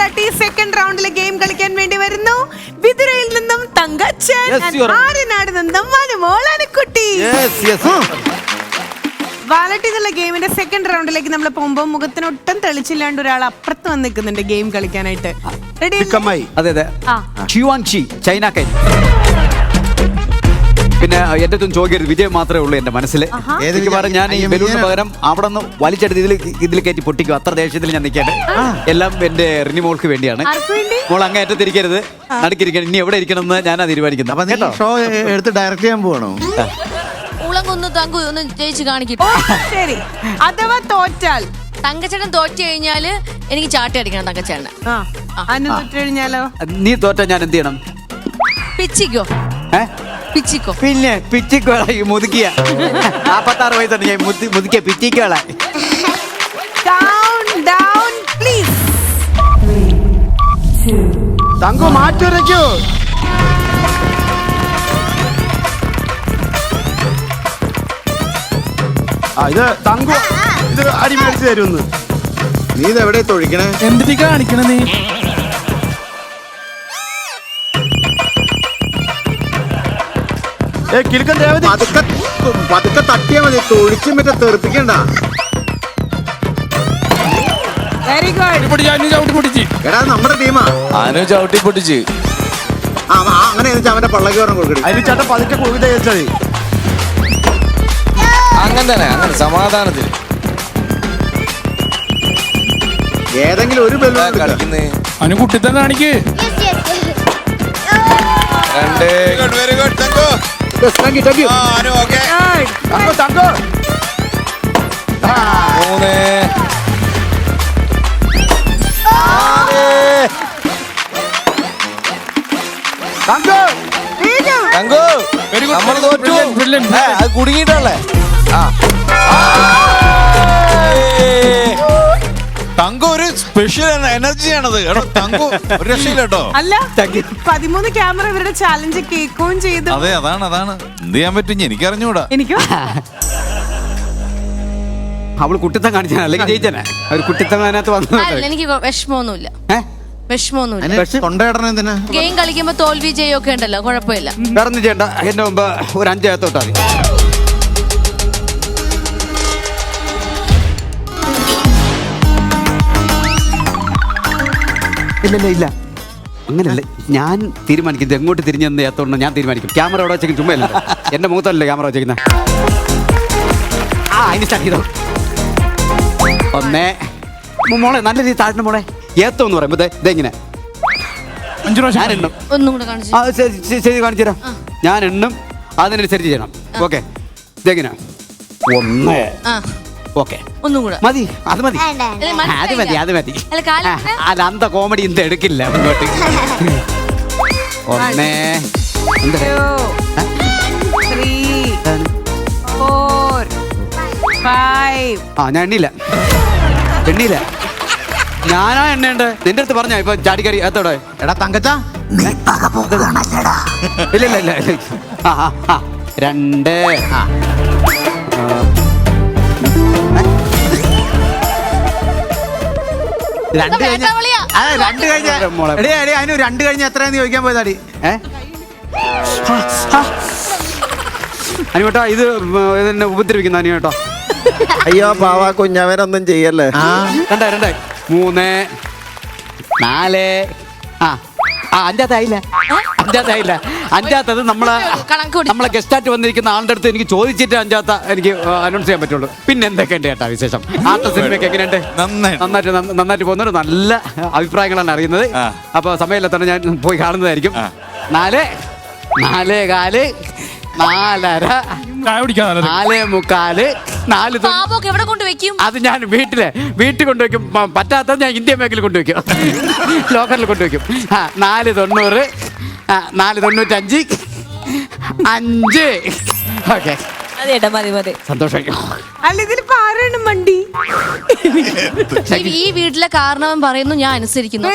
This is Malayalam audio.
തട്ടി സെക്കൻഡ് റൗണ്ടിലെ ഗെയിം കളിക്കാൻ വേണ്ടി വരുന്നു. വിതുരയിൽ നിന്നും തങ്കച്ചൻ, ആര്യനാട് നിന്നും മനുമോളാനക്കുട്ടി. വാലറ്റ് എന്നുള്ള ഗെയിമിന്റെ സെക്കൻഡ് റൗണ്ടിലേക്ക് നമ്മൾ പോകുമ്പോൾ മുഖത്തിനൊട്ടും തെളിച്ചില്ലാണ്ട് ഒരാൾ അപ്പുറത്ത് വന്ന് നിൽക്കുന്നുണ്ട് ഗെയിം കളിക്കാനായിട്ട്. റെഡി? അതെ അതെ, ചൈന കൈ. പിന്നെ എന്റെ ഒന്നും ചോദിക്കരുത്, വിജയം മാത്രമേ ഉള്ളൂ എന്റെ മനസ്സിൽ. ഞാൻ ഈ ബലൂണിന് പകരം അവിടെ നിന്ന് വലിച്ചെടുത്ത് ഇതിൽ കയറ്റി പൊട്ടിക്കും. അത്ര ദേഷ്യത്തിൽ ഞാൻ നിൽക്കട്ടെ. എല്ലാം എന്റെ റിനിമോൾക്ക് വേണ്ടിയാണ്. മോൾ അങ്ങേറ്റത്തിരിക്കരുത്, നടുക്കിരിക്കണം. ഇനി എവിടെ ഇരിക്കണം എന്ന് ഞാനാ തീരുമാനിക്കുന്നത്. ഷോ എടുത്ത് ഡയറക്റ്റ് ചെയ്യാൻ പോകണോ? ശരി. അഥവാ തോറ്റാൽ തങ്കച്ചേട്ടൻ തോറ്റു കഴിഞ്ഞാല് എനിക്ക് ചാട്ടി അടിക്കണം. തങ്കച്ചേട്ടന് തോറ്റു കഴിഞ്ഞാലോ? നീ തോറ്റാ ഞാൻ എന്ത് ചെയ്യണം? പിച്ചിക്കോ? പിച്ചിക്കോ? പിന്നെ പിച്ചിക്കോള മുതുക്കിയ 46 വയസ്സുണ്ട് ഞാൻ. മുതുക്കിയ പിച്ചിക്കോള. തങ്കു മാറ്റുരയ്ക്കൂ. ഇത് തങ്കു ഇത് അടി മേടിച്ചു തരുമെന്ന്. നീ ഇത് എവിടെ തൊഴിക്കണേ? എന്തിട്ട് കാണിക്കണ നീ? കിലുക്കൻ ദേവതി പതുക്കെ തട്ടിയാ മതി, തൊഴിച്ചും മറ്റേ തെറിപ്പിക്കണ്ട. Very good. എടാ നമ്മുടെ ടീമാ. ചവിട്ടി പൊട്ടിച്ച് അങ്ങനെ അവന്റെ പള്ളക്ക് പറഞ്ഞു കൊടുക്കണേ. അതിന് ചേട്ടൻ പതുക്കെ കൊടുക്കുക വെച്ചാൽ അങ്ങനെ തന്നെ, അങ്ങനെ സമാധാനത്തിന്. ഏതെങ്കിലും ഒരു ബലൂൺ കളിക്കുന്നേ അനു കുട്ടി തന്നെ കാണിക്ക്. 2 very good thank you. Thank you thank you. Anu okay. Thank you thank you 3 thank you thank you നമ്മൾ തോറ്റു. അത് കുടുങ്ങിട്ടല്ലേ? തങ്കു ഒരു സ്പെഷ്യൽ എനർജിയാണത് കേട്ടോ. തങ്കു ഒരു രക്ഷയില്ല കേട്ടോ. അല്ല 13 ക്യാമറ ഇവരുടെ ചാലഞ്ച് കേൾക്കുകയും ചെയ്തു. അതെ അതാണ് എന്ത് ചെയ്യാൻ പറ്റും എനിക്ക് അറിഞ്ഞൂടാ. എനിക്ക് അവള് കുട്ടിത്തം കാണിച്ചാൽ അല്ലെങ്കിൽ ജയിച്ചാനെ. ഒരു കുട്ടിത്തം അതിനകത്ത് വന്നു. എനിക്ക് വിഷമമൊന്നുമില്ല. ഗെയിം കളിക്കുമ്പോ തോൽവി ചെയ്യൊക്കെ ഉണ്ടല്ലോ, കുഴപ്പമില്ല. വേറൊന്നും ചെയ്യണ്ട. എന്റെ മുമ്പ് ഒരു 5 ഏത്തോട്ടാ മതി. ഇല്ല അങ്ങനല്ല, ഞാൻ തീരുമാനിക്കുന്നത് എങ്ങോട്ട് തിരിഞ്ഞെന്ന് ഏത്തോണ്ട് ഞാൻ തീരുമാനിക്കും. ക്യാമറ എവിടെ വെച്ചേക്കും? ചുമ്മാ അല്ല, എന്റെ മുഖത്തല്ലേ ക്യാമറ വെച്ചേക്കുന്നത്. അതിന് സ്റ്റാർട്ട് ചെയ്തോ. 1 മോളെ നല്ല രീതി താഴ്ന്ന മോളെ. ഏത്തം എന്ന് പറയുമ്പോ ഇതെങ്ങനെ ഞാൻ എണ്ണും. ശരി കാണിച്ചു തരാം. ഞാൻ എണ്ണും, അതിനനുസരിച്ച് ചെയ്യണം. ഓക്കെ, ഇതെങ്ങനെ 1. ഓക്കെ മതി, അത് മതി. അത് അന്ത കോമഡി ഇന്ത എടുക്കില്ല മുന്നോട്ട്. 1 2 3 4 5. ഞാൻ എണ്ണിയില്ല. ഞാനാ എണ്ണേണ്ടേ? നിന്റെ അടുത്ത് പറഞ്ഞ ഇപ്പൊ ചാടിക്കറി എത്തോടെ. എടാ തങ്കച്ച ഇല്ല 2 2 കഴിഞ്ഞ എത്രയാന്ന് ചോദിക്കാൻ പോയതാടി. അനുവേട്ടാ ഇത് എന്നെ ഉപദ്രവിക്കുന്ന അനുവേട്ടോ. അയ്യോ പാവാ കുഞ്ഞവനൊന്നും ചെയ്യല്ലേ. 2 3 4 അഞ്ചാത്തത് നമ്മളെ ഗസ്റ്റായിട്ട് വന്നിരിക്കുന്ന ആളുടെ അടുത്ത് എനിക്ക് ചോദിച്ചിട്ട് എനിക്ക് അനൗൺസ് ചെയ്യാൻ പറ്റുള്ളൂ. പിന്നെ എന്തൊക്കെയുണ്ട് ചേട്ടാ വിശേഷം? ആർട്ട് സിനിമയൊക്കെ എങ്ങനെയുണ്ട്? നന്നായിട്ട് പോകുന്നുണ്ട്. നല്ല അഭിപ്രായങ്ങളാണ് അറിയുന്നത്. അപ്പൊ സമയമില്ലാത്തതാണ് ഞാൻ പോയി കാണുന്നതായിരിക്കും. 4 4 4 4:30 4:45 4. അത് ഞാൻ വീട്ടിൽ കൊണ്ടുവയ്ക്കും. പറ്റാത്തത് ഞാൻ ഇന്ത്യ ബാങ്കിൽ കൊണ്ടുവയ്ക്കും, ലോക്കറിൽ കൊണ്ടുവയ്ക്കും. 4:90 4:95 5. ഓക്കെ സന്തോഷം. അല്ല ഇതിലിപ്പോ ആരാണ് മണ്ടി? ഈ വീട്ടിലെ കാരണവൻ പറയുന്നു, ഞാൻ അനുസരിക്കുന്നു.